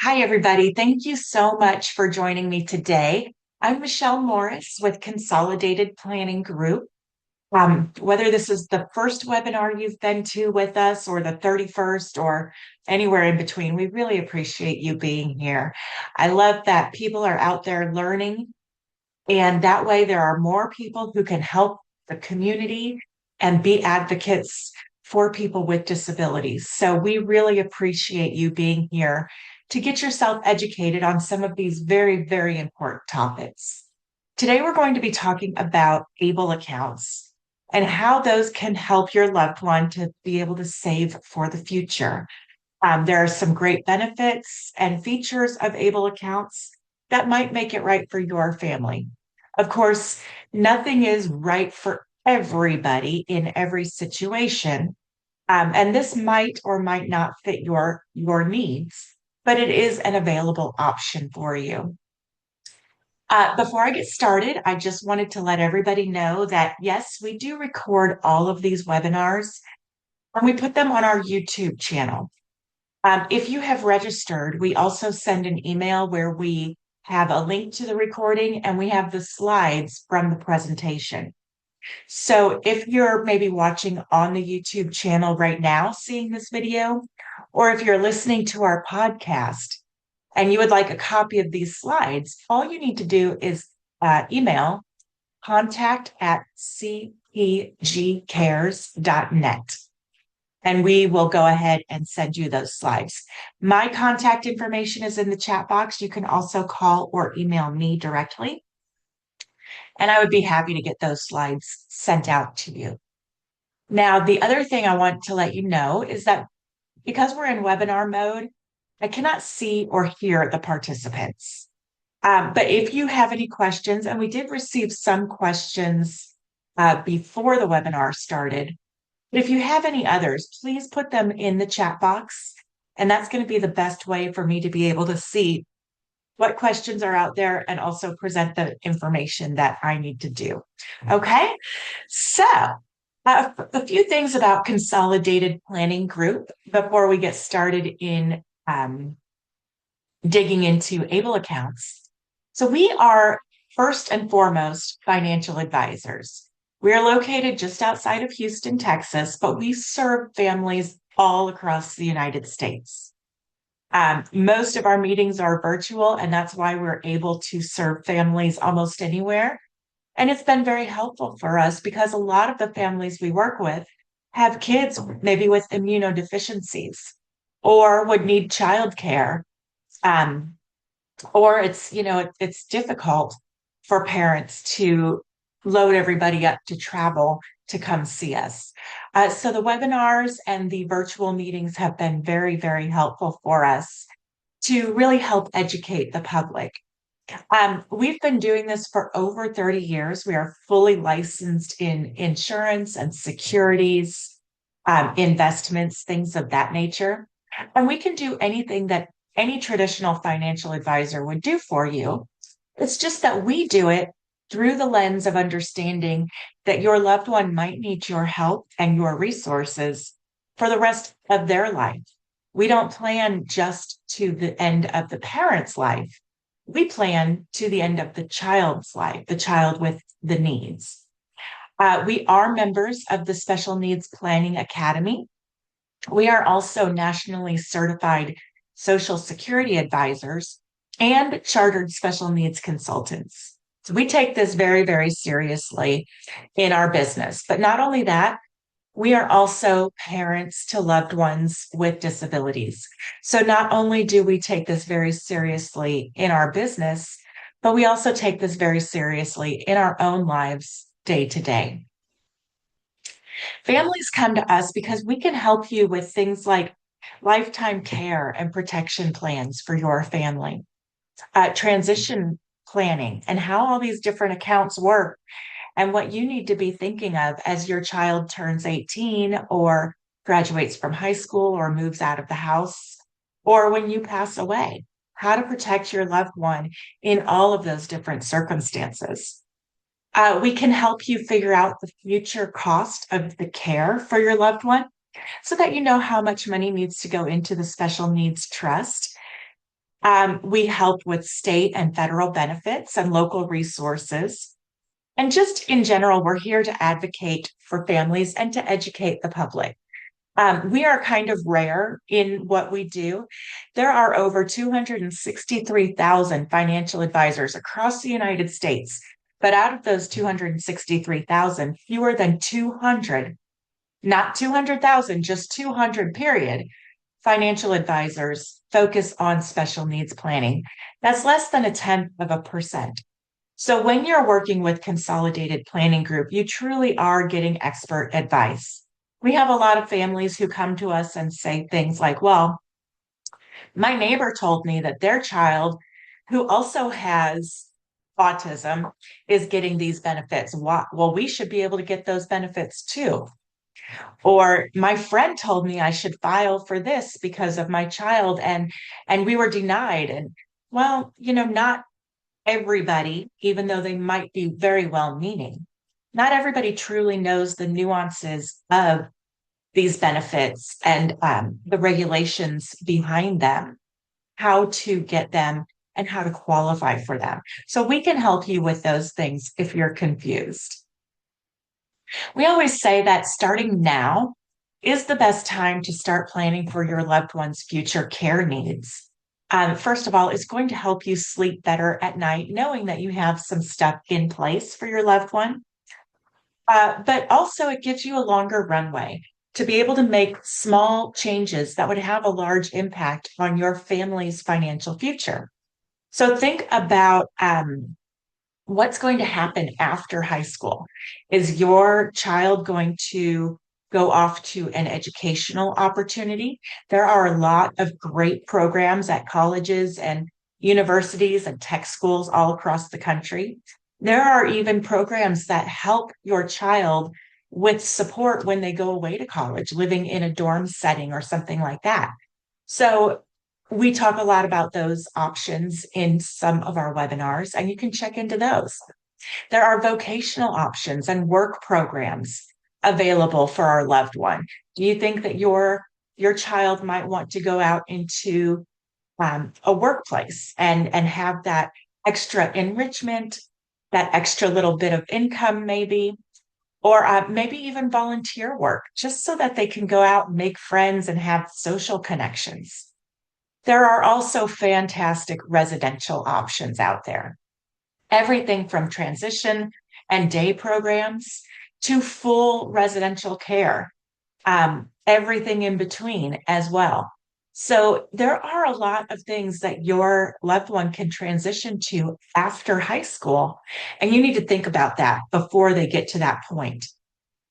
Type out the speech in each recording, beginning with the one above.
Hi, everybody. Thank you so much for joining me today. I'm Michelle Morris with Consolidated Planning Group. Whether this is the first webinar you've been to with us or the 31st or anywhere in between, we really appreciate you being here. I love that people are out there learning, and that way there are more people who can help the community and be advocates for people with disabilities. So we really appreciate you being here to get yourself educated on some of these very, very important topics. Today, we're going to be talking about ABLE accounts and how those can help your loved one to be able to save for the future. There are some great benefits and features of ABLE accounts that might make it right for your family. Of course, nothing is right for everybody in every situation. And this might or might not fit your needs, but it is an available option for you. Before I get started, I just wanted to let everybody know that yes, we do record all of these webinars and we put them on our YouTube channel. If you have registered, we also send an email where we have a link to the recording and we have the slides from the presentation. So if you're maybe watching on the YouTube channel right now, seeing this video, or if you're listening to our podcast and you would like a copy of these slides, all you need to do is email contact@cpgcares.net. And we will go ahead and send you those slides. My contact information is in the chat box. You can also call or email me directly, and I would be happy to get those slides sent out to you. Now, the other thing I want to let you know is that because we're in webinar mode, I cannot see or hear the participants. But if you have any questions, and we did receive some questions before the webinar started, but if you have any others, please put them in the chat box. And that's going to be the best way for me to be able to see what questions are out there and also present the information that I need to do. Okay, so a few things about Consolidated Planning Group before we get started in digging into ABLE accounts. So we are first and foremost financial advisors. We are located just outside of Houston, Texas, but we serve families all across the United States. Most of our meetings are virtual, and that's why we're able to serve families almost anywhere. And it's been very helpful for us because a lot of the families we work with have kids maybe with immunodeficiencies or would need childcare. Or it's difficult for parents to load everybody up to travel to come see us. So the webinars and the virtual meetings have been very, very helpful for us to really help educate the public. We've been doing this for over 30 years. We are fully licensed in insurance and securities, investments, things of that nature. And we can do anything that any traditional financial advisor would do for you. It's just that we do it through the lens of understanding that your loved one might need your help and your resources for the rest of their life. We don't plan just to the end of the parent's life. We plan to the end of the child's life, the child with the needs. We are members of the Special Needs Planning Academy. We are also nationally certified Social Security advisors and chartered special needs consultants. So we take this very, very seriously in our business. But not only that, we are also parents to loved ones with disabilities. So not only do we take this very seriously in our business, but we also take this very seriously in our own lives day to day. Families come to us because we can help you with things like lifetime care and protection plans for your family, transition planning, and how all these different accounts work and what you need to be thinking of as your child turns 18 or graduates from high school or moves out of the house, or when you pass away, how to protect your loved one in all of those different circumstances. We can help you figure out the future cost of the care for your loved one so that you know how much money needs to go into the special needs trust We help with state and federal benefits and local resources. And just in general, we're here to advocate for families and to educate the public. We are kind of rare in what we do. There are over 263,000 financial advisors across the United States. But out of those 263,000, fewer than 200, not 200,000, just 200, period, financial advisors focus on special needs planning. That's less than a tenth of a percent. So when you're working with Consolidated Planning Group, you truly are getting expert advice. We have a lot of families who come to us and say things like, well, my neighbor told me that their child, who also has autism, is getting these benefits. Well, we should be able to get those benefits too. Or my friend told me I should file for this because of my child, and we were denied. And well, not everybody, even though they might be very well meaning, not everybody truly knows the nuances of these benefits and the regulations behind them, how to get them, and how to qualify for them. So we can help you with those things if you're confused. We always say that starting now is the best time to start planning for your loved one's future care needs. First of all, it's going to help you sleep better at night, knowing that you have some stuff in place for your loved one. But also, it gives you a longer runway to be able to make small changes that would have a large impact on your family's financial future. So think about what's going to happen after high school. Is your child going to go off to an educational opportunity? There are a lot of great programs at colleges and universities and tech schools all across the country. There are even programs that help your child with support when they go away to college, living in a dorm setting or something like that. So we talk a lot about those options in some of our webinars, and you can check into those. There are vocational options and work programs available for our loved one. Do you think that your child might want to go out into a workplace and have that extra enrichment, that extra little bit of income, maybe, or maybe even volunteer work, just so that they can go out and make friends and have social connections? There are also fantastic residential options out there. Everything from transition and day programs to full residential care, everything in between as well. So there are a lot of things that your loved one can transition to after high school, and you need to think about that before they get to that point.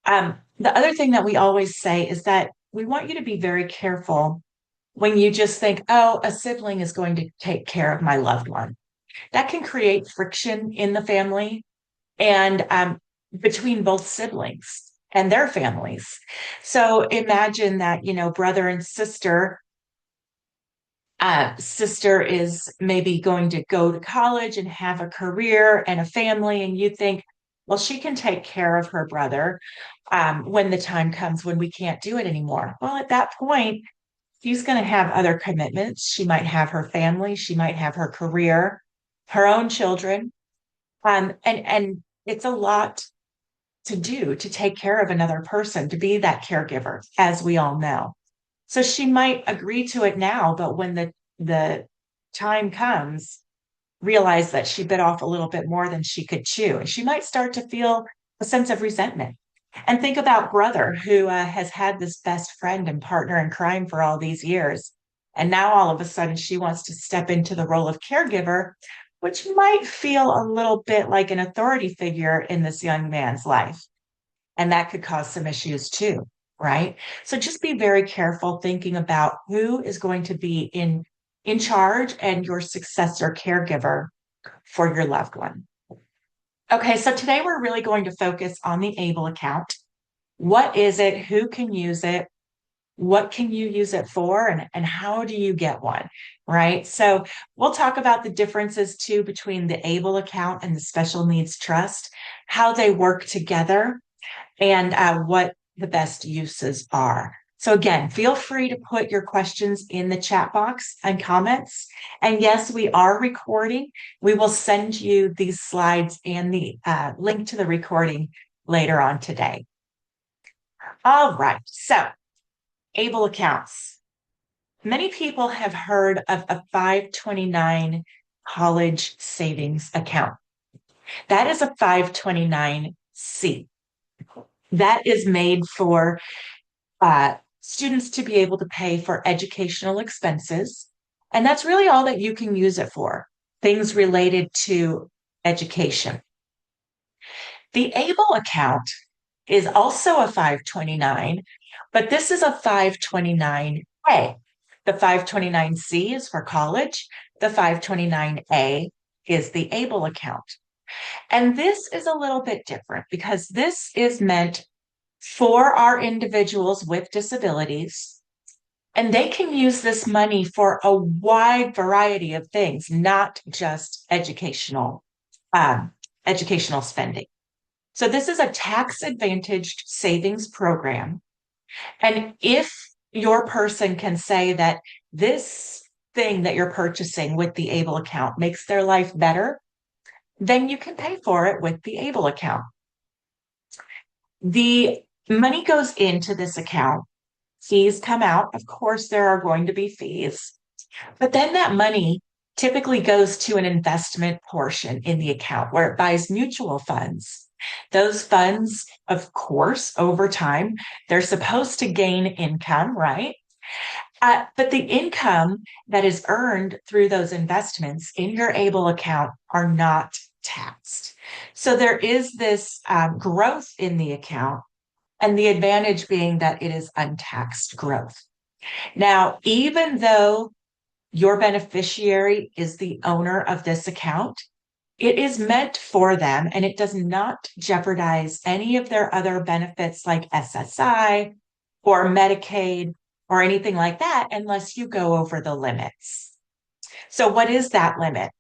The other thing that we always say is that we want you to be very careful when you just think, oh, a sibling is going to take care of my loved one. That can create friction in the family and between both siblings and their families. So imagine that, brother and sister, sister is maybe going to go to college and have a career and a family, and you think, well, she can take care of her brother when the time comes when we can't do it anymore. Well, at that point, she's going to have other commitments. She might have her family, she might have her career, her own children. And it's a lot to do to take care of another person, to be that caregiver, as we all know. So she might agree to it now, but when the time comes, realize that she bit off a little bit more than she could chew. And she might start to feel a sense of resentment. And think about brother who has had this best friend and partner in crime for all these years. And now all of a sudden she wants to step into the role of caregiver, which might feel a little bit like an authority figure in this young man's life. And that could cause some issues too, right? So just be very careful thinking about who is going to be in charge and your successor caregiver for your loved one. Okay, so today we're really going to focus on the ABLE account. What is it? Who can use it? What can you use it for? And how do you get one, right? So we'll talk about the differences too between the ABLE account and the Special Needs Trust, how they work together, and what the best uses are. So again, feel free to put your questions in the chat box and comments. And yes, we are recording. We will send you these slides and the link to the recording later on today. All right, so ABLE accounts. Many people have heard of a 529 college savings account. That is a 529C. That is made for students to be able to pay for educational expenses. And that's really all that you can use it for, things related to education. The ABLE account is also a 529, but this is a 529A. The 529C is for college. The 529A is the ABLE account. And this is a little bit different because this is meant for our individuals with disabilities, and they can use this money for a wide variety of things, not just educational spending. So this is a tax-advantaged savings program. And if your person can say that this thing that you're purchasing with the ABLE account makes their life better, then you can pay for it with the ABLE account. The money goes into this account. Fees come out. Of course, there are going to be fees. But then that money typically goes to an investment portion in the account where it buys mutual funds. Those funds, of course, over time, they're supposed to gain income, right? But the income that is earned through those investments in your ABLE account are not taxed. So there is this growth in the account, and the advantage being that it is untaxed growth. Now, even though your beneficiary is the owner of this account, it is meant for them and it does not jeopardize any of their other benefits like SSI or Medicaid or anything like that unless you go over the limits. So what is that limit?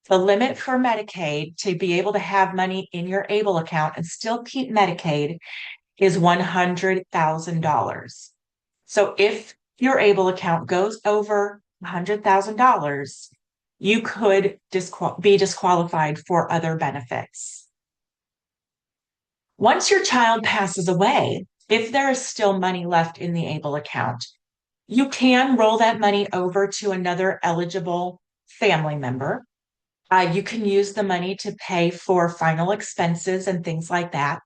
The limit for Medicaid to be able to have money in your ABLE account and still keep Medicaid is $100,000. So if your ABLE account goes over $100,000, you could be disqualified for other benefits. Once your child passes away, if there is still money left in the ABLE account, you can roll that money over to another eligible family member. You can use the money to pay for final expenses and things like that.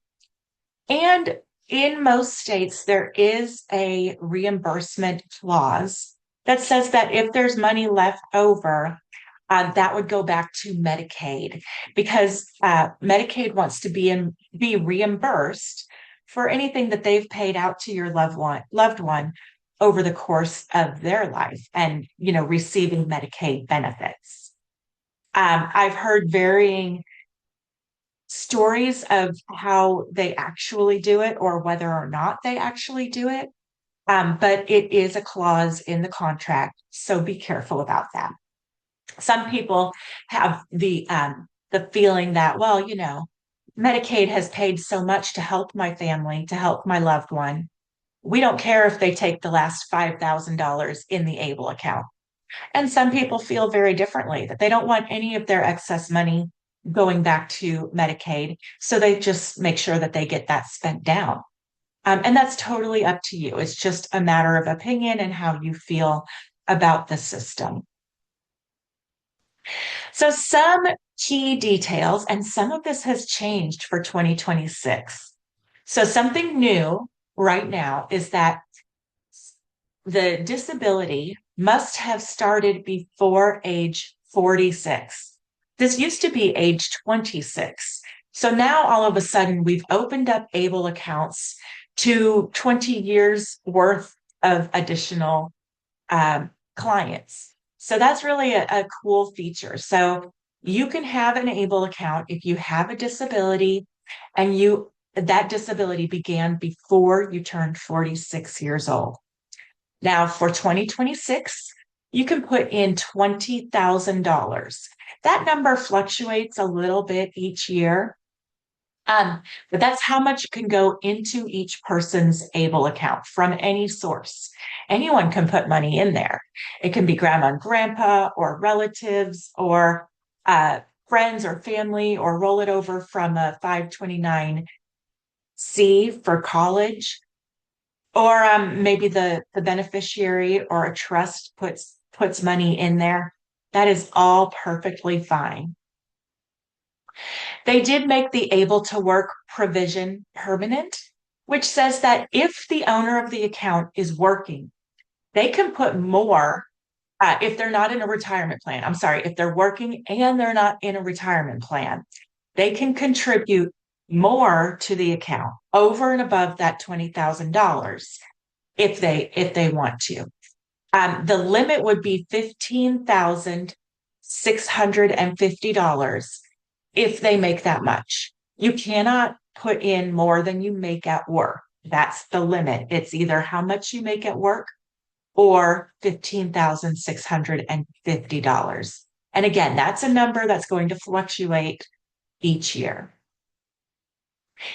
And in most states, there is a reimbursement clause that says that if there's money left over, that would go back to Medicaid because Medicaid wants to be reimbursed for anything that they've paid out to your loved one over the course of their life and, receiving Medicaid benefits. I've heard varying stories of how they actually do it or whether or not they actually do it. But it is a clause in the contract, so be careful about that. Some people have the feeling that, well, Medicaid has paid so much to help my family, to help my loved one. We don't care if they take the last $5,000 in the ABLE account. And some people feel very differently, that they don't want any of their excess money going back to Medicaid. So they just make sure that they get that spent down. And that's totally up to you. It's just a matter of opinion and how you feel about the system. So some key details, and some of this has changed for 2026. So something new right now is that the disability must have started before age 46. This used to be age 26. So now all of a sudden we've opened up ABLE accounts to 20 years worth of additional clients. So that's really a cool feature. So you can have an ABLE account if you have a disability and that disability began before you turned 46 years old. Now for 2026, you can put in $20,000. That number fluctuates a little bit each year. But that's how much can go into each person's ABLE account from any source. Anyone can put money in there. It can be grandma and grandpa or relatives or uh, friends or family, or roll it over from a 529C for college, or maybe the beneficiary or a trust puts money in there. That is all perfectly fine. They did make the able to work provision permanent, which says that if the owner of the account is working, they can put more if they're not in a retirement plan. I'm sorry, if they're working and they're not in a retirement plan, they can contribute more to the account over and above that $20,000 if they want to. The limit would be $15,650 if they make that much. You cannot put in more than you make at work. That's the limit. It's either how much you make at work or $15,650. And again, that's a number that's going to fluctuate each year.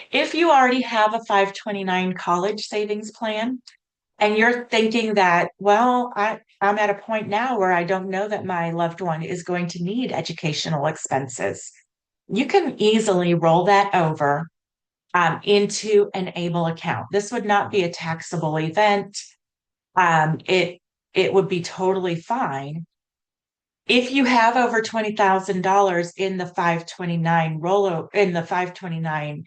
If you already have a 529 college savings plan, and you're thinking that, well, I'm at a point now where I don't know that my loved one is going to need educational expenses, you can easily roll that over into an ABLE account. This would not be a taxable event. It would be totally fine. If you have over $20,000 in the 529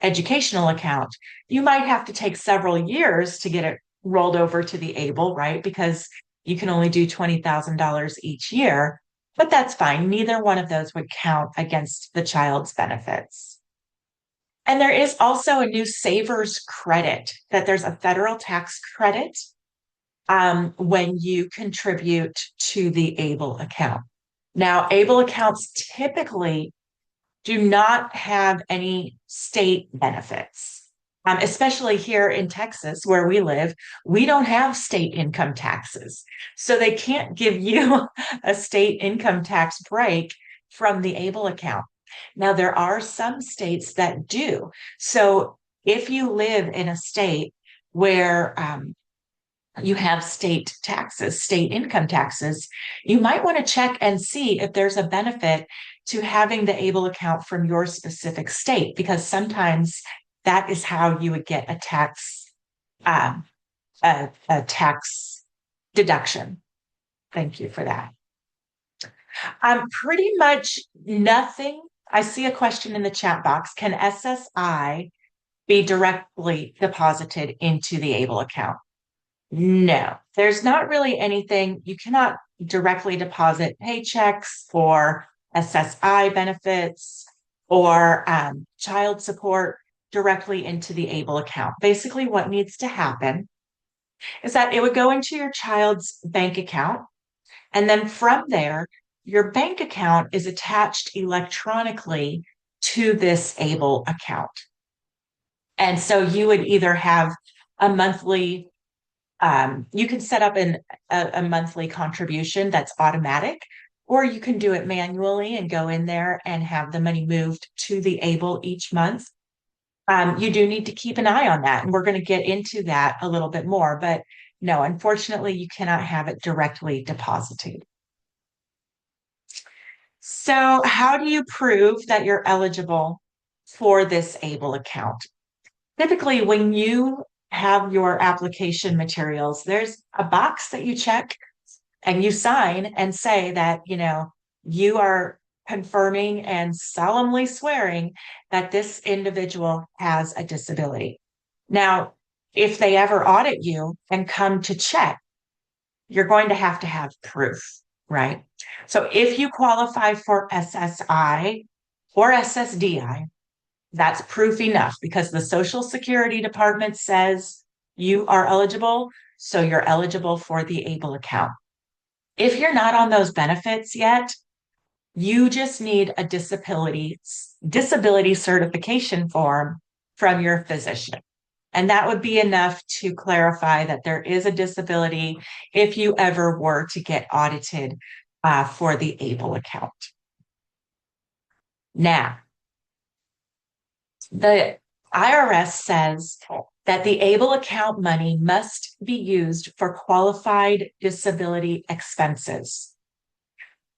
educational account, you might have to take several years to get it rolled over to the ABLE, right? Because you can only do $20,000 each year, but that's fine. Neither one of those would count against the child's benefits. And there is also a new savers credit, that there's a federal tax credit when you contribute to the ABLE account. Now, ABLE accounts typically do not have any state benefits, especially here in Texas where we live. We don't have state income taxes. So they can't give you a state income tax break from the ABLE account. Now, there are some states that do. So if you live in a state where you have state taxes, state income taxes, you might want to check and see if there's a benefit to having the ABLE account from your specific state, because sometimes that is how you would get a a tax deduction. Thank you for that. Pretty much nothing. I see a question in the chat box. Can SSI be directly deposited into the ABLE account? No, there's not really anything. You cannot directly deposit paychecks or SSI benefits or child support directly into the ABLE account. Basically, what needs to happen is that it would go into your child's bank account. And then from there, your bank account is attached electronically to this ABLE account. And so you would either have a monthly you can set up a monthly contribution that's automatic, or you can do it manually and go in there and have the money moved to the ABLE each month. You do need to keep an eye on that, and we're going to get into that a little bit more. But no, unfortunately, you cannot have it directly deposited. So how do you prove that you're eligible for this ABLE account? Typically, when you have your application materials, there's a box that you check and you sign and say that, you are confirming and solemnly swearing that this individual has a disability. Now, if they ever audit you and come to check, you're going to have proof, right? So if you qualify for SSI or SSDI, that's proof enough, because the Social Security Department says you are eligible, so you're eligible for the ABLE account. If you're not on those benefits yet, you just need a disability certification form from your physician. And that would be enough to clarify that there is a disability if you ever were to get audited for the ABLE account. Now, The IRS says that the ABLE account money must be used for qualified disability expenses.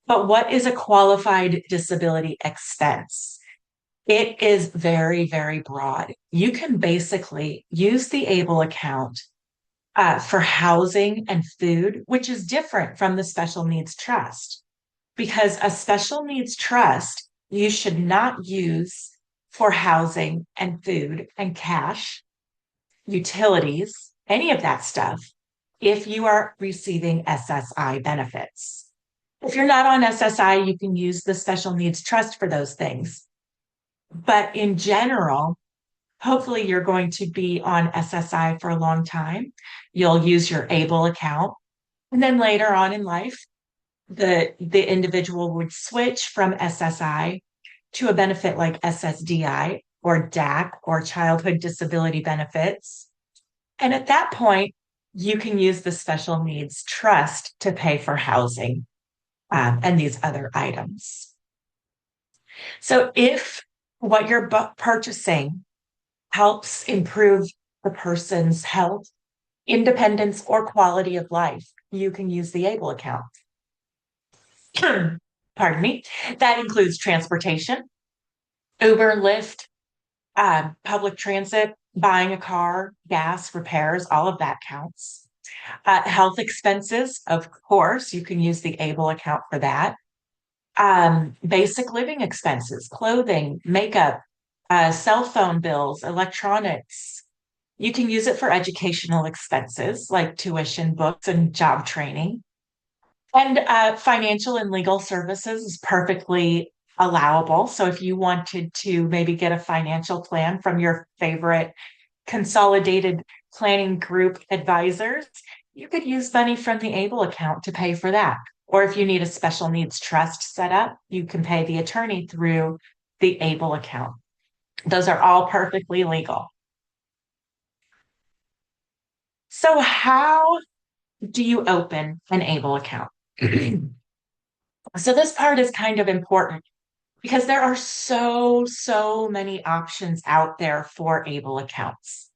But what is a qualified disability expense? It is very, very broad. You can basically use the ABLE account for housing and food, which is different from the special needs trust, because a special needs trust you should not use for housing and food and cash, utilities, any of that stuff, if you are receiving SSI benefits. If you're not on SSI, you can use the special needs trust for those things. But in general, hopefully you're going to be on SSI for a long time. You'll use your ABLE account. And then later on in life, the individual would switch from SSI to a benefit like SSDI or DAC or childhood disability benefits. And at that point, you can use the special needs trust to pay for housing and these other items. So if what you're purchasing helps improve the person's health, independence, or quality of life, you can use the ABLE account. Pardon me. That includes transportation, Uber, Lyft, public transit, buying a car, gas, repairs, all of that counts. Health expenses, of course, you can use the ABLE account for that. Basic living expenses, clothing, makeup, cell phone bills, electronics. You can use it for educational expenses like tuition, books, and job training. And financial and legal services is perfectly allowable. So if you wanted to maybe get a financial plan from your favorite consolidated planning group advisors, you could use money from the ABLE account to pay for that. Or if you need a special needs trust set up, you can pay the attorney through the ABLE account. Those are all perfectly legal. So how do you open an ABLE account? So this part is kind of important because there are so many options out there for ABLE accounts.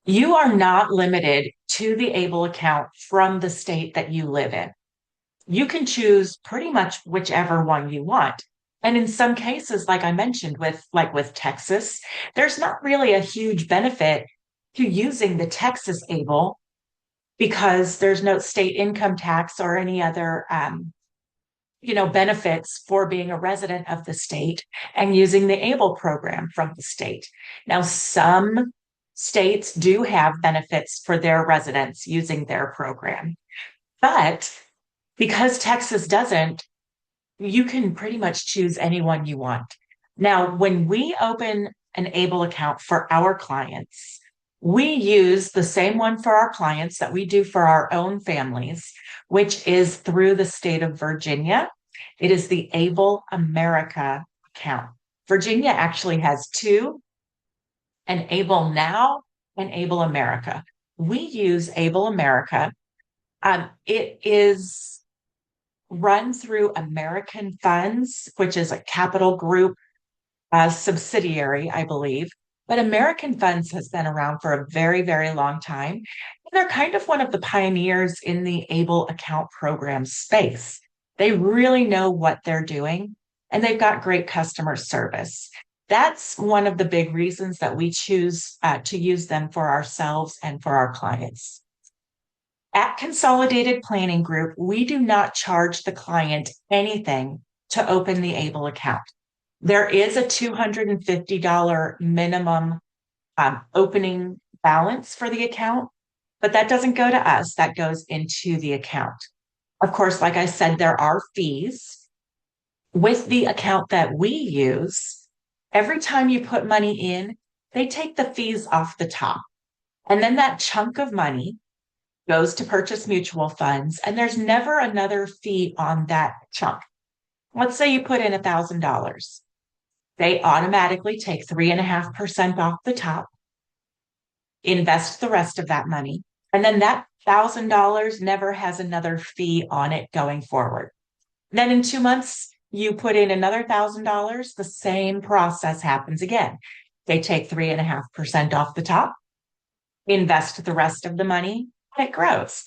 You are not limited to the ABLE account from the state that you live in. You can choose pretty much whichever one you want. And in some cases, like I mentioned, with Texas, there's not really a huge benefit to using the Texas ABLE because there's no state income tax or any other benefits for being a resident of the state and using the ABLE program from the state. Now, some states do have benefits for their residents using their program, but because Texas doesn't, you can pretty much choose anyone you want. Now, when we open an ABLE account for our clients, we use the same one for our clients that we do for our own families, which is through the state of Virginia. It is the ABLE America account. Virginia actually has two, an ABLE Now and ABLE America. We use ABLE America. It is run through American Funds, which is a Capital Group subsidiary, I believe. But American Funds has been around for a very, very long time. And they're kind of one of the pioneers in the ABLE account program space. They really know what they're doing, and they've got great customer service. That's one of the big reasons that we choose to use them for ourselves and for our clients. At Consolidated Planning Group, we do not charge the client anything to open the ABLE account. There is a $250 minimum opening balance for the account, but that doesn't go to us. That goes into the account. Of course, like I said, there are fees. With the account that we use, every time you put money in, they take the fees off the top. And then that chunk of money goes to purchase mutual funds, and there's never another fee on that chunk. Let's say you put in $1,000. They automatically take 3.5% off the top, invest the rest of that money, and then that $1,000 never has another fee on it going forward. Then in 2 months, you put in another $1,000, the same process happens again. They take 3.5% off the top, invest the rest of the money, and it grows.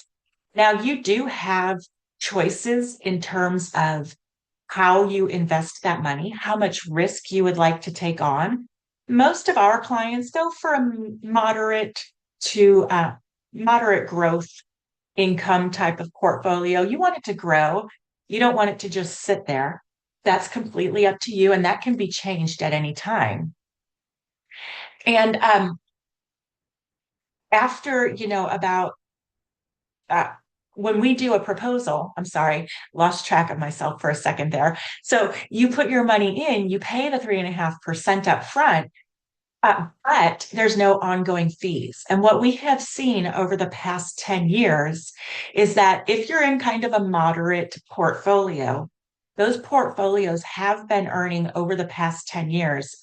Now, you do have choices in terms of how you invest that money, how much risk you would like to take on. Most of our clients go for a moderate growth income type of portfolio. You want it to grow. You don't want it to just sit there. That's completely up to you, and that can be changed at any time. And after, about uh, when we do a proposal, I'm sorry, lost track of myself for a second there. So you put your money in, you pay the 3.5% up front, but there's no ongoing fees. And what we have seen over the past 10 years is that if you're in kind of a moderate portfolio, those portfolios have been earning over the past 10 years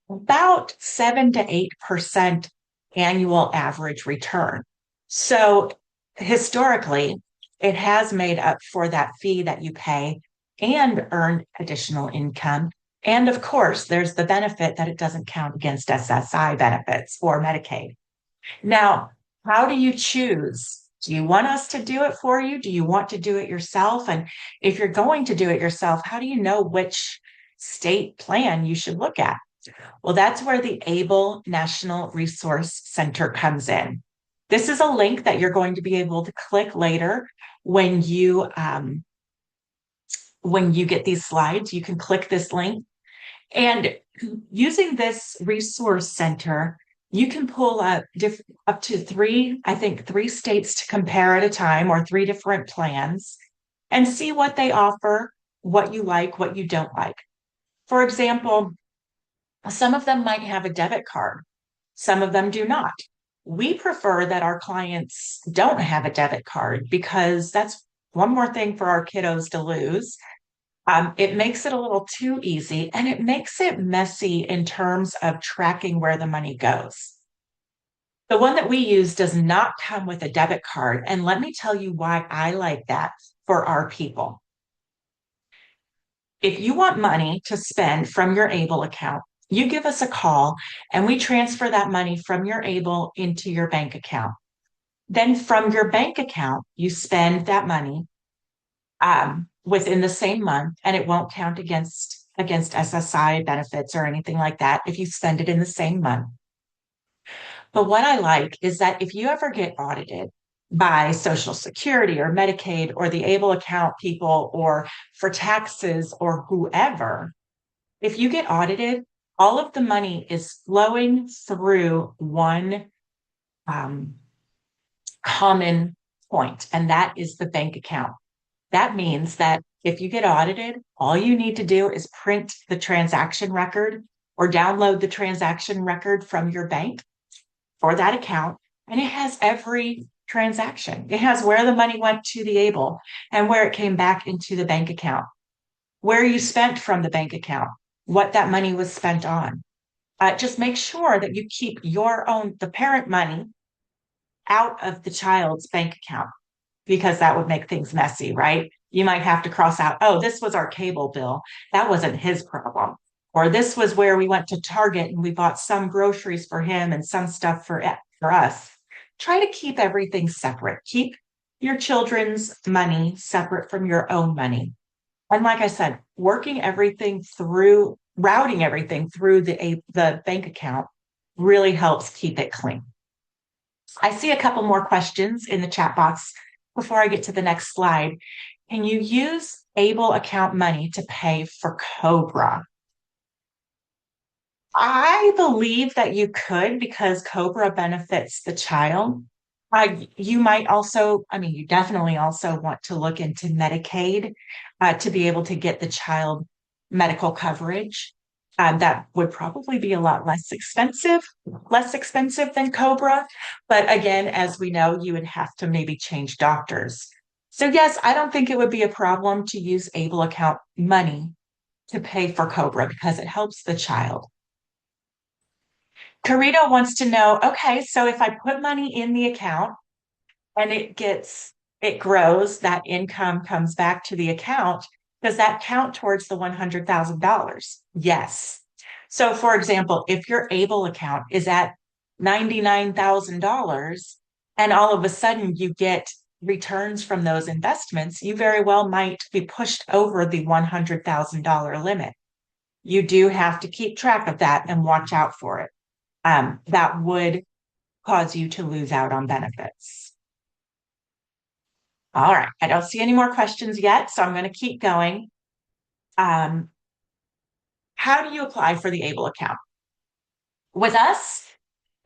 about 7 to 8% annual average return. So historically, it has made up for that fee that you pay and earned additional income. And of course, there's the benefit that it doesn't count against SSI benefits or Medicaid. Now, how do you choose? Do you want us to do it for you? Do you want to do it yourself? And if you're going to do it yourself, how do you know which state plan you should look at? Well, that's where the ABLE National Resource Center comes in. This is a link that you're going to be able to click later when you get these slides. You can click this link, and using this resource center, you can pull up to three states to compare at a time, or three different plans, and see what they offer, what you like, what you don't like. For example, some of them might have a debit card. Some of them do not. We prefer that our clients don't have a debit card because that's one more thing for our kiddos to lose. It makes it a little too easy, and it makes it messy in terms of tracking where the money goes. The one that we use does not come with a debit card. And let me tell you why I like that for our people. If you want money to spend from your ABLE account, you give us a call and we transfer that money from your ABLE into your bank account. Then from your bank account, you spend that money within the same month, and it won't count against SSI benefits or anything like that if you spend it in the same month. But what I like is that if you ever get audited by Social Security or Medicaid or the ABLE account people or for taxes or whoever, if you get audited, all of the money is flowing through one common point, and that is the bank account. That means that if you get audited, all you need to do is print the transaction record or download the transaction record from your bank for that account, and it has every transaction. It has where the money went to the ABLE and where it came back into the bank account, where you spent from the bank account, what that money was spent on. Just make sure that you keep the parent money out of the child's bank account, because that would make things messy, right? You might have to cross out, oh, this was our cable bill. That wasn't his problem. Or this was where we went to Target and we bought some groceries for him and some stuff for us. Try to keep everything separate. Keep your children's money separate from your own money. And like I said, routing everything through the bank account really helps keep it clean. I see a couple more questions in the chat box before I get to the next slide. Can you use ABLE account money to pay for COBRA? I believe that you could, because COBRA benefits the child. You definitely also want to look into Medicaid to be able to get the child medical coverage. That would probably be a lot less expensive than COBRA. But again, as we know, you would have to maybe change doctors. So yes, I don't think it would be a problem to use ABLE account money to pay for COBRA because it helps the child. Carito wants to know, okay, so if I put money in the account and it grows, that income comes back to the account, does that count towards the $100,000? Yes. So, for example, if your ABLE account is at $99,000 and all of a sudden you get returns from those investments, you very well might be pushed over the $100,000 limit. You do have to keep track of that and watch out for it. That would cause you to lose out on benefits. All right, I don't see any more questions yet, so I'm going to keep going. Um, how do you apply for the ABLE account? With us,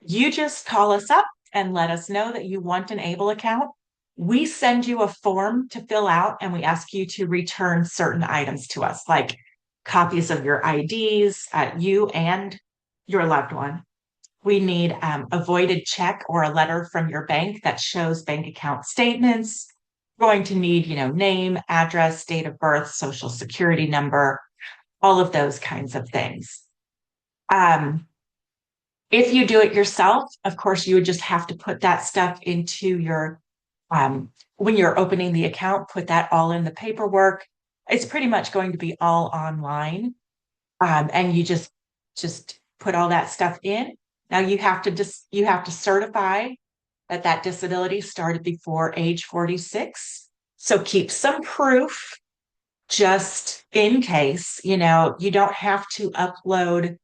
you just call us up and let us know that you want an ABLE account. We send you a form to fill out and we ask you to return certain items to us, like copies of your IDs, you and your loved one. We need a voided check or a letter from your bank that shows bank account statements. We're going to need, name, address, date of birth, social security number, all of those kinds of things. If you do it yourself, of course, you would just have to put that stuff into your, when you're opening the account, put that all in the paperwork. It's pretty much going to be all online. And you just put all that stuff in. Now you have to certify that disability started before age 46. So keep some proof just in case, you don't have to upload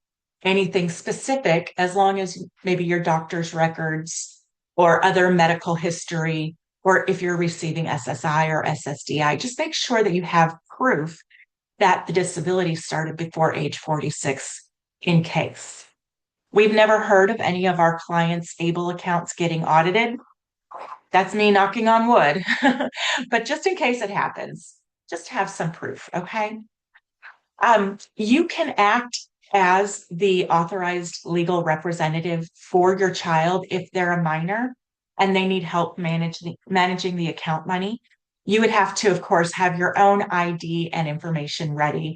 anything specific as long as maybe your doctor's records or other medical history, or if you're receiving SSI or SSDI, just make sure that you have proof that the disability started before age 46 in case. We've never heard of any of our clients' ABLE accounts getting audited. That's me knocking on wood. But just in case it happens, just have some proof, okay? You can act as the authorized legal representative for your child if they're a minor and they need help managing the account money. You would have to, of course, have your own ID and information ready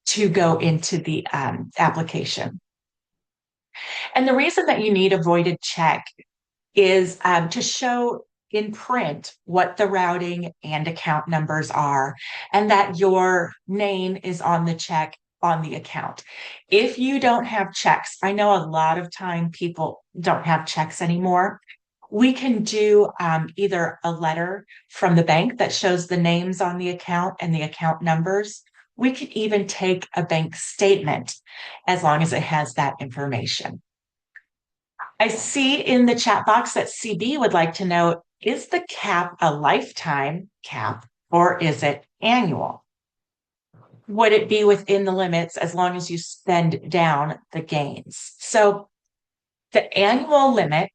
to go into the application. And the reason that you need a voided check is to show in print what the routing and account numbers are, and that your name is on the check on the account. If you don't have checks, I know a lot of time people don't have checks anymore. We can do either a letter from the bank that shows the names on the account and the account numbers. We can even take a bank statement as long as it has that information. I see in the chat box that CB would like to know, is the cap a lifetime cap or is it annual? Would it be within the limits as long as you spend down the gains? So the annual limit,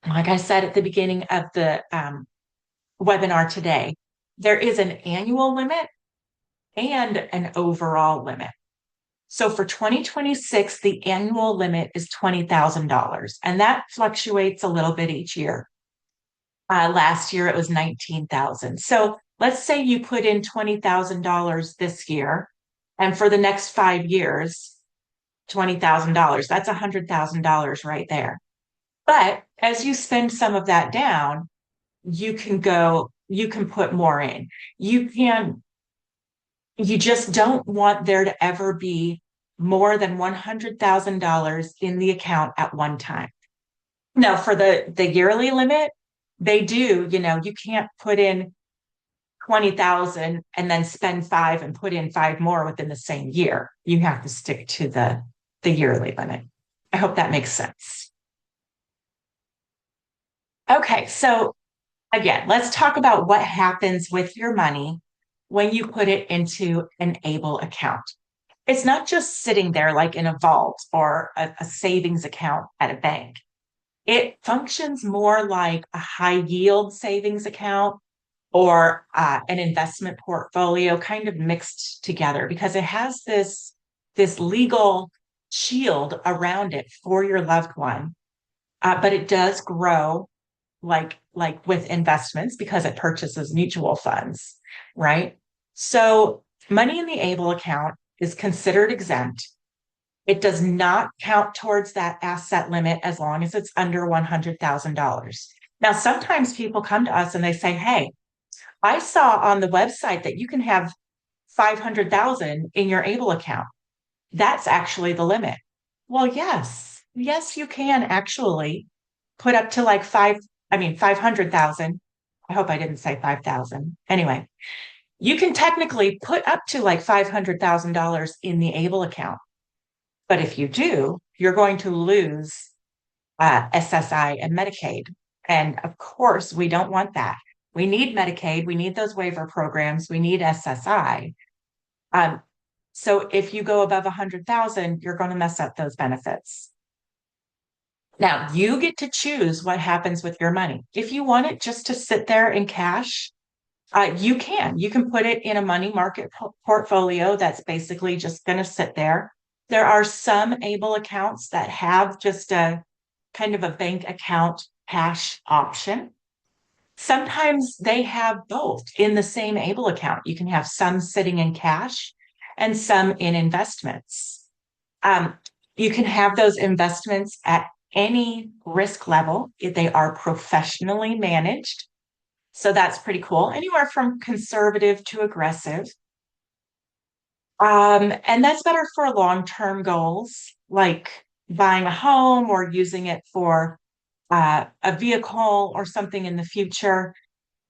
like I said at the beginning of the webinar today, there is an annual limit and an overall limit. So for 2026, the annual limit is $20,000, and that fluctuates a little bit each year. Last year, it was $19,000. So let's say you put in $20,000 this year, and for the next 5 years, $20,000. That's $100,000 right there. But as you spend some of that down, you can put more in. You just don't want there to ever be more than $100,000 in the account at one time. Now, for the yearly limit, they do, you can't put in 20,000 and then spend 5 and put in 5 more within the same year. You have to stick to the yearly limit. I hope that makes sense. Okay, so again, let's talk about what happens with your money when you put it into an ABLE account. It's not just sitting there like in a vault or a savings account at a bank. It functions more like a high yield savings account or an investment portfolio kind of mixed together because it has this legal shield around it for your loved one. But it does grow like with investments because it purchases mutual funds, right? So money in the ABLE account is considered exempt. It does not count towards that asset limit as long as it's under $100,000. Now, sometimes people come to us and they say, hey, I saw on the website that you can have 500,000 in your ABLE account. That's actually the limit. Well, yes, you can actually put up to like 500,000. I hope I didn't say 5,000. Anyway, you can technically put up to like $500,000 in the ABLE account. But if you do, you're going to lose SSI and Medicaid. And of course, we don't want that. We need Medicaid, we need those waiver programs, we need SSI. Um, so if you go above 100,000, you're going to mess up those benefits. Now, you get to choose what happens with your money. If you want it just to sit there in cash, you can. You can put it in a money market portfolio that's basically just going to sit there. There are some ABLE accounts that have just a kind of a bank account cash option. Sometimes they have both in the same ABLE account. You can have some sitting in cash and some in investments. Um, you can have those investments at any risk level if they are professionally managed. So that's pretty cool. Anywhere from conservative to aggressive. And that's better for long-term goals like buying a home or using it for a vehicle or something in the future.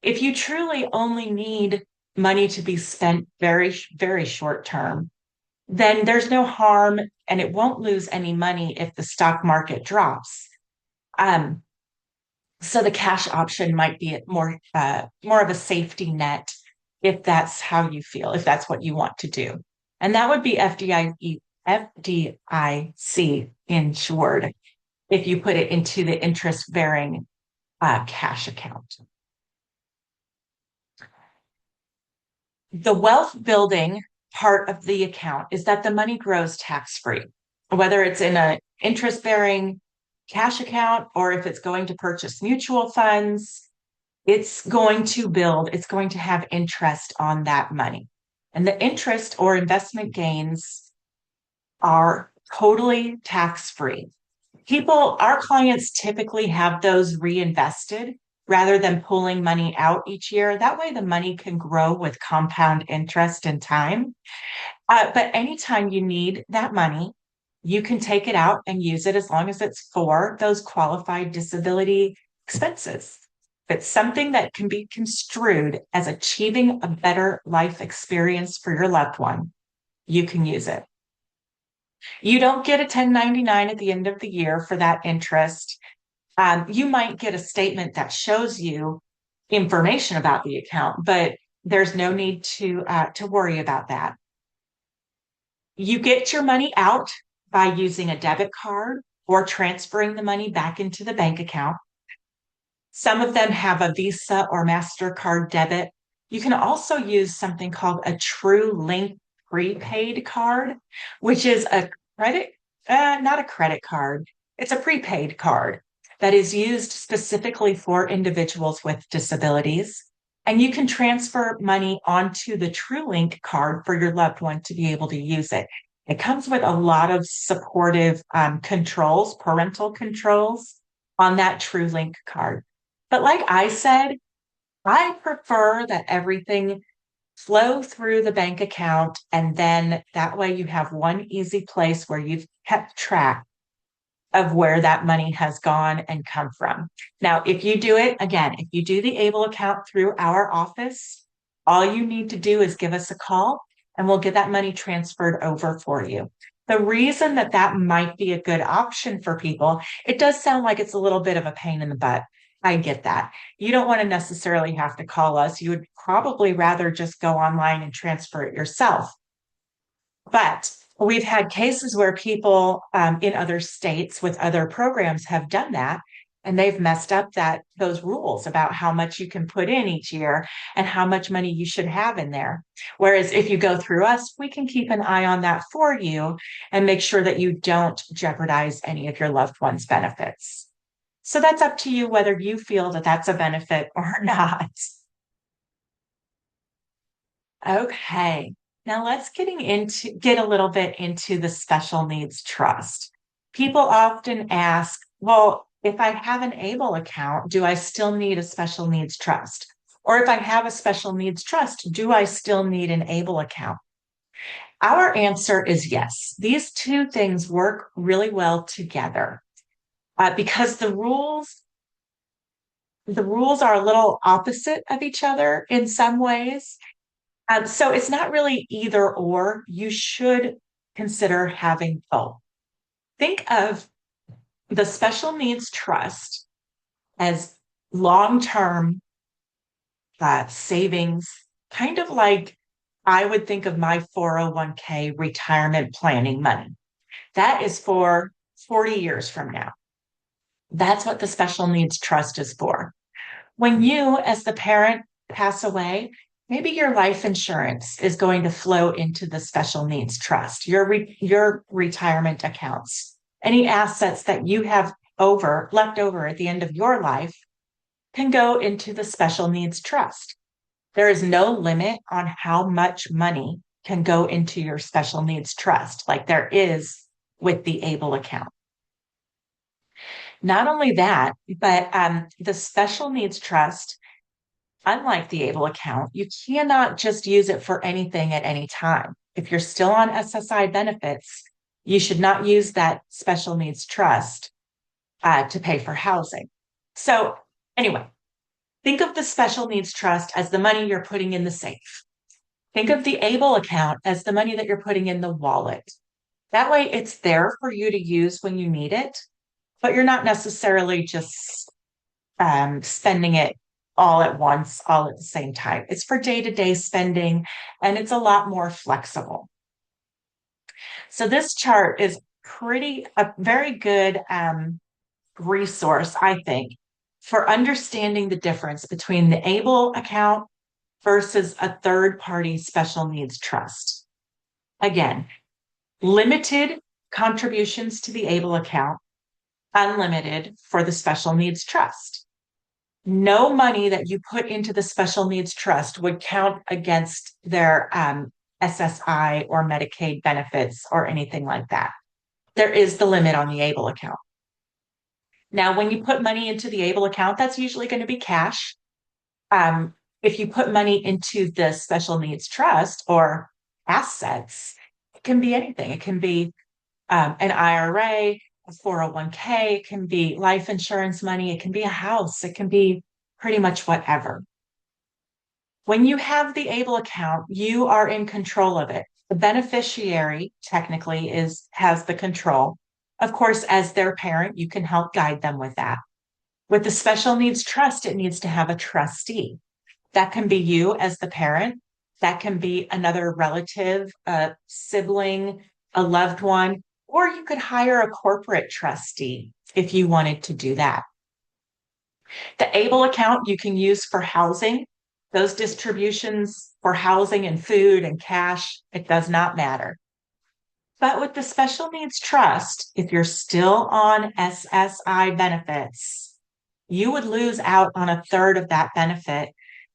If you truly only need money to be spent very, very short term, then there's no harm and it won't lose any money if the stock market drops. Um, so the cash option might be more of a safety net if that's how you feel, if that's what you want to do. And that would be FDIC insured if you put it into the interest bearing cash account. The wealth building part of the account is that the money grows tax free, whether it's in an interest bearing cash account or if it's going to purchase mutual funds, it's going to build, it's going to have interest on that money. And the interest or investment gains are totally tax free. Our clients typically have those reinvested rather than pulling money out each year. That way, the money can grow with compound interest and time. But anytime you need that money, you can take it out and use it as long as it's for those qualified disability expenses. If it's something that can be construed as achieving a better life experience for your loved one, you can use it. You don't get a 1099 at the end of the year for that interest. You might get a statement that shows you information about the account, but there's no need to worry about that. You get your money out by using a debit card or transferring the money back into the bank account. Some of them have a Visa or MasterCard debit. You can also use something called a TrueLink prepaid card, which is a not a credit card. It's a prepaid card that is used specifically for individuals with disabilities. And you can transfer money onto the TrueLink card for your loved one to be able to use it. It comes with a lot of supportive controls, parental controls on that TrueLink card. But like I said, I prefer that everything flow through the bank account. And then that way you have one easy place where you've kept track of where that money has gone and come from. Now, if you do it, again, if you do the ABLE account through our office, all you need to do is give us a call and we'll get that money transferred over for you. The reason that that might be a good option for people, it does sound like it's a little bit of a pain in the butt. I get that. You don't want to necessarily have to call us. You would probably rather just go online and transfer it yourself. But we've had cases where people in other states with other programs have done that, and they've messed up those rules about how much you can put in each year and how much money you should have in there. Whereas if you go through us, we can keep an eye on that for you and make sure that you don't jeopardize any of your loved one's benefits. So that's up to you whether you feel that that's a benefit or not. Okay. Now let's get a little bit into the special needs trust. People often ask, well, if I have an ABLE account, do I still need a special needs trust? Or if I have a special needs trust, do I still need an ABLE account? Our answer is yes. These two things work really well together because the rules are a little opposite of each other in some ways. So it's not really either or. You should consider having both. Think of the special needs trust as long-term savings, kind of like I would think of my 401k retirement planning money. That is for 40 years from now. That's what the special needs trust is for. When you, as the parent, pass away, maybe your life insurance is going to flow into the special needs trust, your retirement accounts, any assets that you have left over at the end of your life can go into the special needs trust. There is no limit on how much money can go into your special needs trust, like there is with the ABLE account. Not only that, but the special needs trust, unlike the ABLE account, you cannot just use it for anything at any time. If you're still on SSI benefits, you should not use that special needs trust to pay for housing. So, anyway, think of the special needs trust as the money you're putting in the safe. Think of the ABLE account as the money that you're putting in the wallet. That way, it's there for you to use when you need it, but you're not necessarily just spending it all at once, all at the same time. It's for day-to-day spending, and it's a lot more flexible. So this chart is a very good resource, I think, for understanding the difference between the ABLE account versus a third-party special needs trust. Again, limited contributions to the ABLE account, unlimited for the special needs trust. No money that you put into the special needs trust would count against their SSI or Medicaid benefits or anything like that. There is the limit on the ABLE account. Now, when you put money into the ABLE account, that's usually going to be cash. If you put money into the special needs trust or assets, it can be anything. It can be an IRA, a 401k, it can be life insurance money, it can be a house, it can be pretty much whatever. When you have the ABLE account, you are in control of it. The beneficiary technically has the control. Of course, as their parent, you can help guide them with that. With the special needs trust, it needs to have a trustee. That can be you as the parent. That can be another relative, a sibling, a loved one, or you could hire a corporate trustee if you wanted to do that. The ABLE account you can use for housing. Those distributions for housing and food and cash, it does not matter. But with the special needs trust, if you're still on SSI benefits, you would lose out on a third of that benefit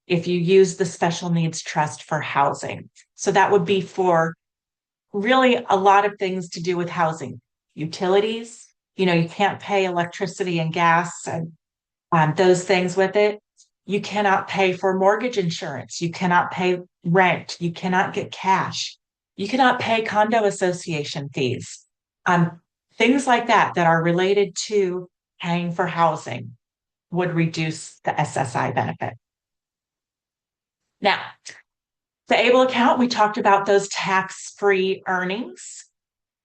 if you use the special needs trust for housing. So that would be for really a lot of things to do with housing. Utilities, you can't pay electricity and gas and those things with it. You cannot pay for mortgage insurance. You cannot pay rent. You cannot get cash. You cannot pay condo association fees. Things like that are related to paying for housing would reduce the SSI benefit. Now, the ABLE account, we talked about those tax-free earnings,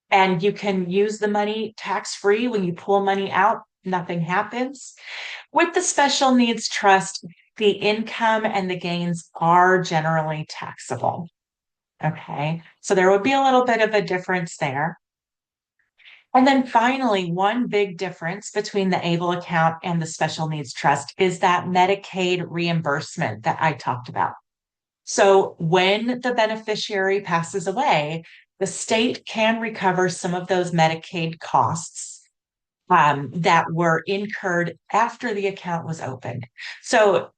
and you can use the money tax-free. When you pull money out, nothing happens. With the special needs trust, the income and the gains are generally taxable. Okay, so there would be a little bit of a difference there. And then finally, one big difference between the ABLE account and the special needs trust is that Medicaid reimbursement that I talked about. So when the beneficiary passes away, the state can recover some of those Medicaid costs that were incurred after the account was opened. So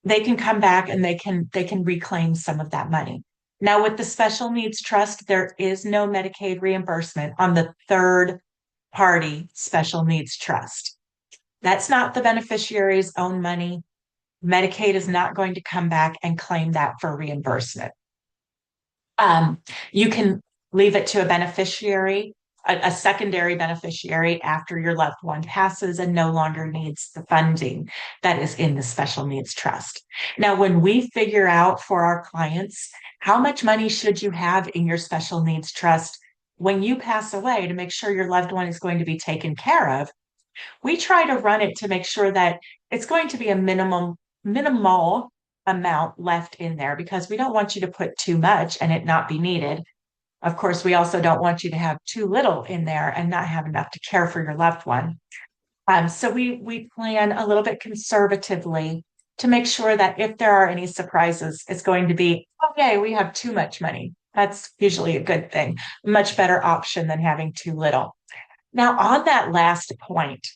they can come back and they can reclaim some of that money. Now, with the special needs trust, there is no Medicaid reimbursement on the third party special needs trust. That's not the beneficiary's own money. Medicaid is not going to come back and claim that for reimbursement. Um, you can leave it to a beneficiary, a secondary beneficiary after your loved one passes and no longer needs the funding that is in the special needs trust. Now, when we figure out for our clients how much money should you have in your special needs trust when you pass away to make sure your loved one is going to be taken care of, we try to run it to make sure that it's going to be a minimal amount left in there because we don't want you to put too much and it not be needed. Of course, we also don't want you to have too little in there and not have enough to care for your loved one. So we plan a little bit conservatively to make sure that if there are any surprises, it's going to be, okay, we have too much money. That's usually a good thing, much better option than having too little. Now, on that last point,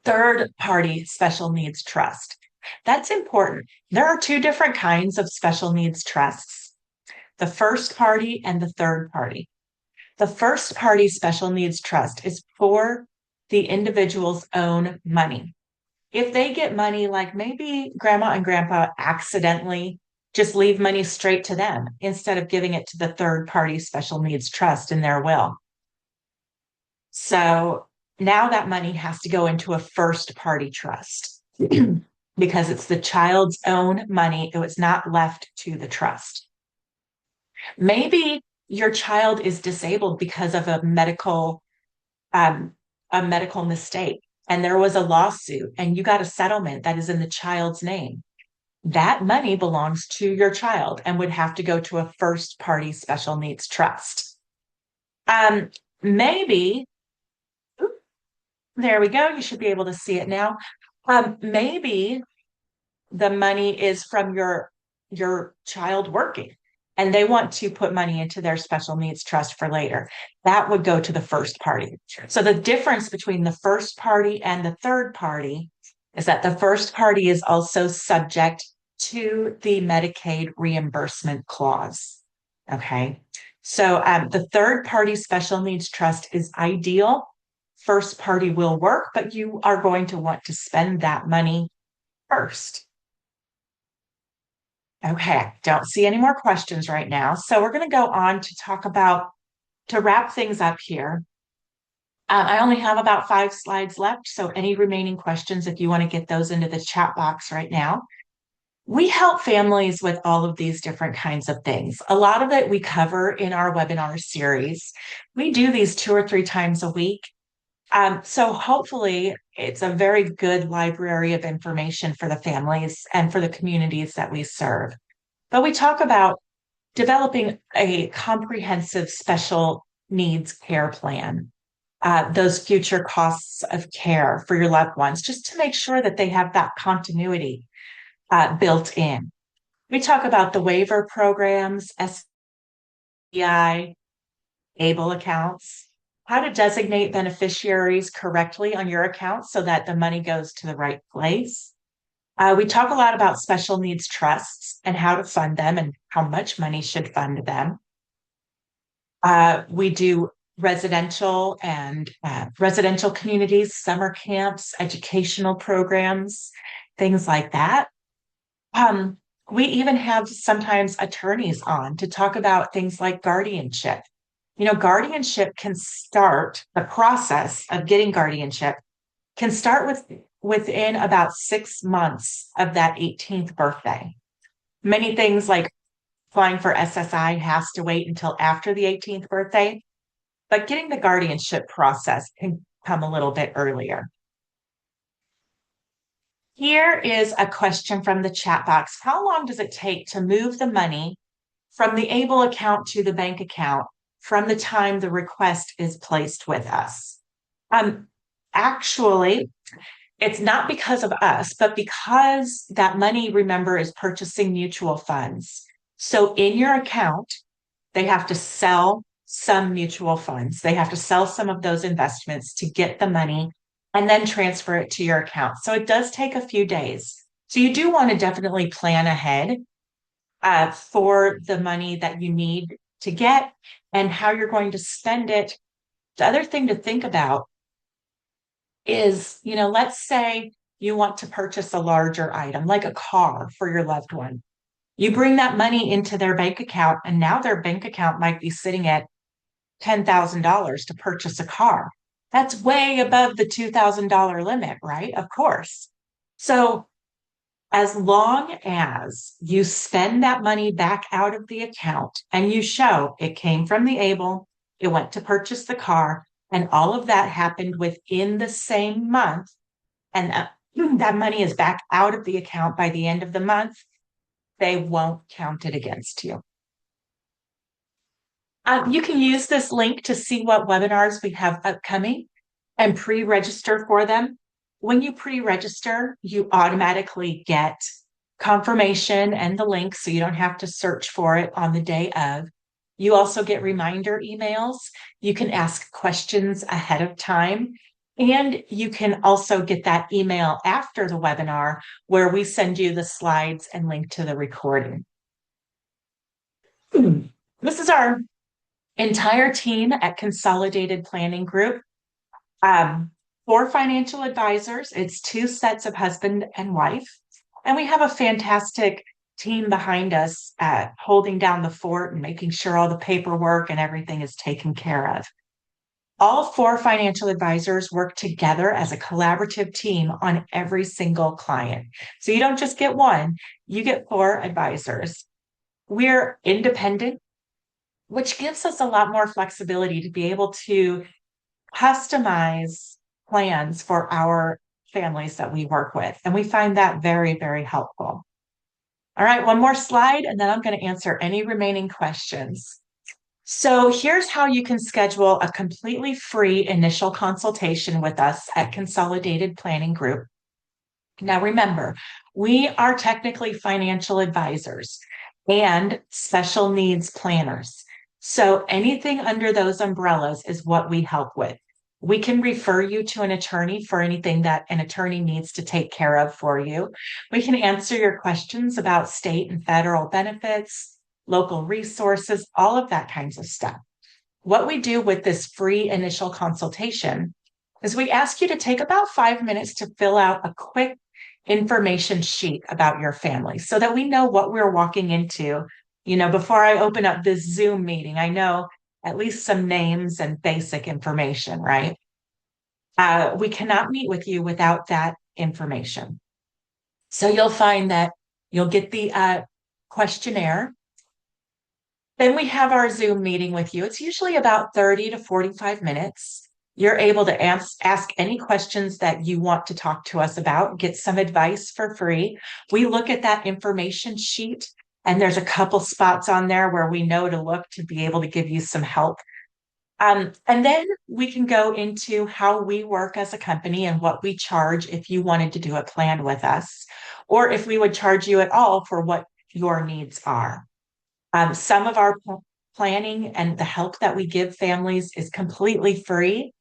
third party special needs trust. That's important. There are two different kinds of special needs trusts, the first party and the third party. The first party special needs trust is for the individual's own money. If they get money, like maybe grandma and grandpa accidentally just leave money straight to them instead of giving it to the third party special needs trust in their will. So now that money has to go into a first party trust because it's the child's own money. It was not left to the trust. Maybe your child is disabled because of um, a medical mistake, and there was a lawsuit, and you got a settlement that is in the child's name. That money belongs to your child and would have to go to a first party special needs trust. Um, Maybe there we go. You should be able to see it now. Maybe the money is from your child working and they want to put money into their special needs trust for later. That would go to the first party. So the difference between the first party and the third party is that the first party is also subject to the Medicaid reimbursement clause. Okay. So the third party special needs trust is ideal. First party will work, but you are going to want to spend that money first. Okay, don't see any more questions right now. So we're going to go on to talk about, to wrap things up here. I only have about 5 slides left. So any remaining questions, if you want to get those into the chat box right now. We help families with all of these different kinds of things. A lot of it we cover in our webinar series. We do these 2 or 3 times a week. So hopefully it's a very good library of information for the families and for the communities that we serve. But we talk about developing a comprehensive special needs care plan, those future costs of care for your loved ones, just to make sure that they have that continuity built in. We talk about the waiver programs, SBI, ABLE accounts, how to designate beneficiaries correctly on your account so that the money goes to the right place. We talk a lot about special needs trusts and how to fund them and how much money should fund them. We do residential and residential communities, summer camps, educational programs, things like that. We even have sometimes attorneys on to talk about things like guardianship. You know, guardianship can start, the process of getting guardianship can start within about 6 months of that 18th birthday. Many things like applying for SSI has to wait until after the 18th birthday, but getting the guardianship process can come a little bit earlier. Here is a question from the chat box. How long does it take to move the money from the ABLE account to the bank account from the time the request is placed with us? Actually, it's not because of us, but because that money, remember, is purchasing mutual funds. So in your account, they have to sell some mutual funds. They have to sell some of those investments to get the money and then transfer it to your account. So it does take a few days. So you do want to definitely plan ahead for the money that you need to get and how you're going to spend it. The other thing to think about is, you know, let's say you want to purchase a larger item like a car for your loved one. You bring that money into their bank account, and now their bank account might be sitting at $10,000 to purchase a car. That's way above the $2,000 limit, right? Of course. So, as long as you spend that money back out of the account and you show it came from the ABLE, it went to purchase the car, and all of that happened within the same month, and that money is back out of the account by the end of the month, they won't count it against you. You can use this link to see what webinars we have upcoming and pre-register for them. When you pre-register, you automatically get confirmation and the link, so you don't have to search for it on the day of. You also get reminder emails. You can ask questions ahead of time. And you can also get that email after the webinar where we send you the slides and link to the recording. This is our entire team at Consolidated Planning Group. 4 financial advisors. It's 2 sets of husband and wife. And we have a fantastic team behind us holding down the fort and making sure all the paperwork and everything is taken care of. All 4 financial advisors work together as a collaborative team on every single client. So you don't just get one, you get 4 advisors. We're independent, which gives us a lot more flexibility to be able to customize plans for our families that we work with. And we find that very, very helpful. All right, one more slide, and then I'm going to answer any remaining questions. So here's how you can schedule a completely free initial consultation with us at Consolidated Planning Group. Now, remember, we are technically financial advisors and special needs planners. So anything under those umbrellas is what we help with. We can refer you to an attorney for anything that an attorney needs to take care of for you. We can answer your questions about state and federal benefits, local resources, all of that kinds of stuff. What we do with this free initial consultation is we ask you to take about 5 minutes to fill out a quick information sheet about your family so that we know what we're walking into. Before I open up this Zoom meeting, I know at least some names and basic information, right? We cannot meet with you without that information. So you'll find that you'll get the questionnaire. Then we have our Zoom meeting with you. It's usually about 30 to 45 minutes. You're able to ask any questions that you want to talk to us about, get some advice for free. We look at that information sheet, and there's a couple spots on there where we know to look to be able to give you some help. And then we can go into how we work as a company and what we charge if you wanted to do a plan with us, or if we would charge you at all for what your needs are. Some of our planning and the help that we give families is completely free.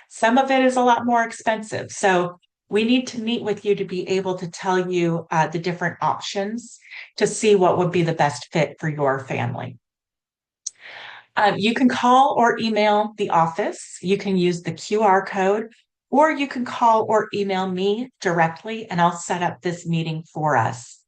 Some of it is a lot more expensive. So we need to meet with you to be able to tell you the different options to see what would be the best fit for your family. You can call or email the office. You can use the QR code, or you can call or email me directly, and I'll set up this meeting for us.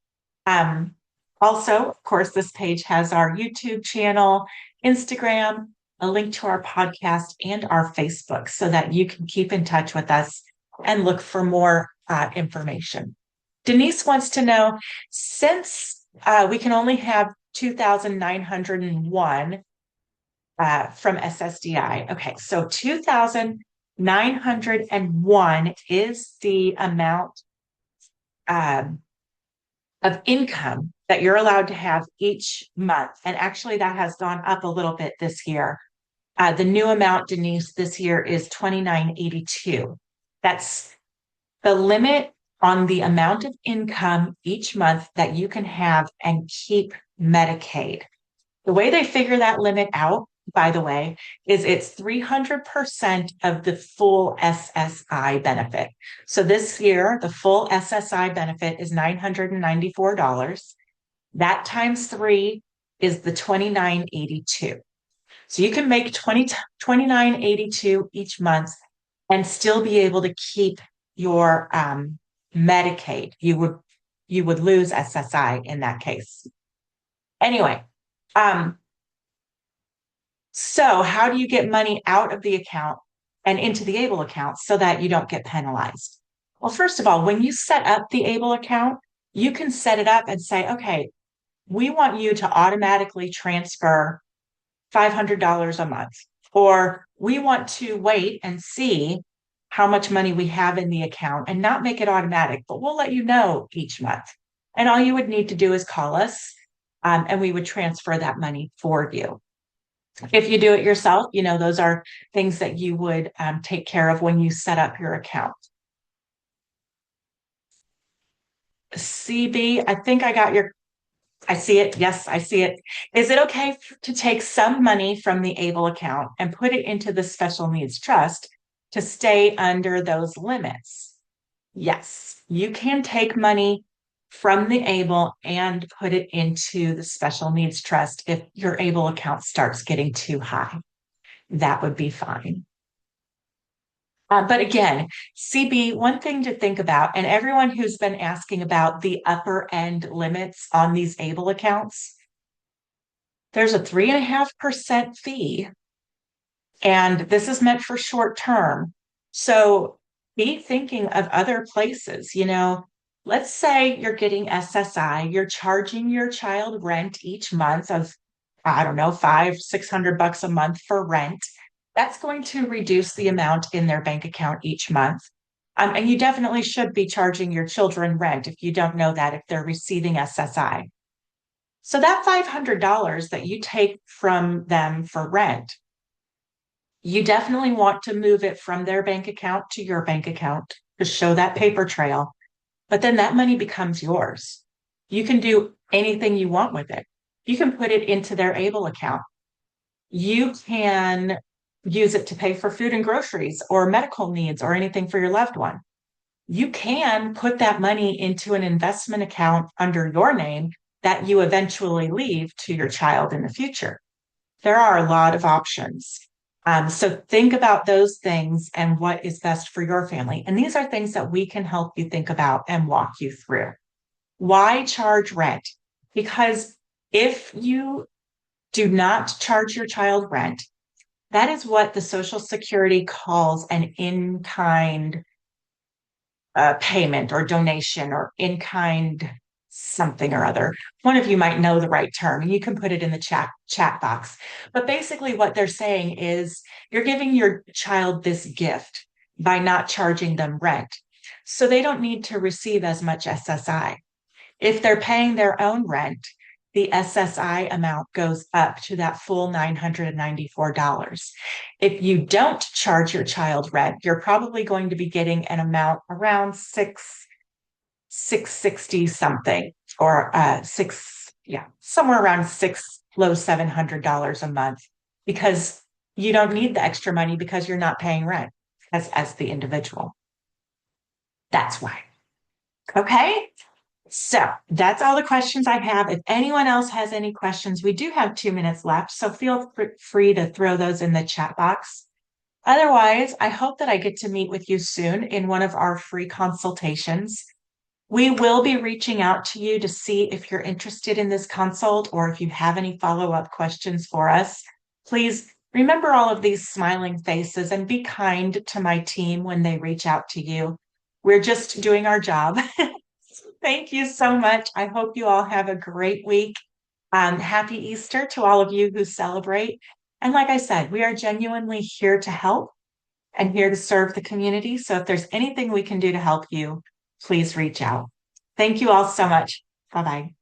Also, of course, this page has our YouTube channel, Instagram, a link to our podcast, and our Facebook so that you can keep in touch with us and look for more information. Denise wants to know, since we can only have 2,901 from SSDI. Okay, so 2,901 is the amount of income that you're allowed to have each month. And actually that has gone up a little bit this year. The new amount, Denise, this year is $2,982. That's the limit on the amount of income each month that you can have and keep Medicaid. The way they figure that limit out, by the way, is it's 300% of the full SSI benefit. So this year, the full SSI benefit is $994. That times 3 is the $2,982. So you can make $2,982 each month and still be able to keep your Medicaid. You would lose SSI in that case. Anyway, um, so how do you get money out of the account and into the ABLE account so that you don't get penalized? Well, first of all, when you set up the ABLE account, you can set it up and say, okay, we want you to automatically transfer $500 a month, or we want to wait and see how much money we have in the account and not make it automatic, but we'll let you know each month. And all you would need to do is call us, and we would transfer that money for you. If you do it yourself, those are things that you would take care of when you set up your account. CB, I think I see it. Yes, I see it. Is it okay to take some money from the ABLE account and put it into the special needs trust to stay under those limits? Yes, you can take money from the ABLE and put it into the special needs trust if your ABLE account starts getting too high. That would be fine. But again, CB, one thing to think about, and everyone who's been asking about the upper end limits on these ABLE accounts, there's a 3.5% fee, and this is meant for short term. So be thinking of other places. Let's say you're getting SSI, you're charging your child rent each month of, I don't know, 500-600 bucks a month for rent. That's going to reduce the amount in their bank account each month. And you definitely should be charging your children rent if you don't know that, if they're receiving SSI. So that $500 that you take from them for rent, you definitely want to move it from their bank account to your bank account to show that paper trail. But then that money becomes yours. You can do anything you want with it. You can put it into their ABLE account. You can use it to pay for food and groceries or medical needs or anything for your loved one. You can put that money into an investment account under your name that you eventually leave to your child in the future. There are a lot of options. So think about those things and what is best for your family. And these are things that we can help you think about and walk you through. Why charge rent? Because if you do not charge your child rent, that is what the Social Security calls an in-kind payment or donation or in-kind something or other. One of you might know the right term, and you can put it in the chat box. But basically what they're saying is you're giving your child this gift by not charging them rent. So they don't need to receive as much SSI. If they're paying their own rent, the SSI amount goes up to that full $994. If you don't charge your child rent, you're probably going to be getting an amount around 660 something, or somewhere around low $700 a month, because you don't need the extra money because you're not paying rent as the individual. That's why. Okay. So that's all the questions I have. If anyone else has any questions, we do have 2 minutes left, so feel free to throw those in the chat box. Otherwise, I hope that I get to meet with you soon in one of our free consultations. We will be reaching out to you to see if you're interested in this consult or if you have any follow-up questions for us. Please remember all of these smiling faces and be kind to my team when they reach out to you. We're just doing our job. Thank you so much. I hope you all have a great week. Happy Easter to all of you who celebrate. And like I said, we are genuinely here to help and here to serve the community. So if there's anything we can do to help you, please reach out. Thank you all so much. Bye-bye.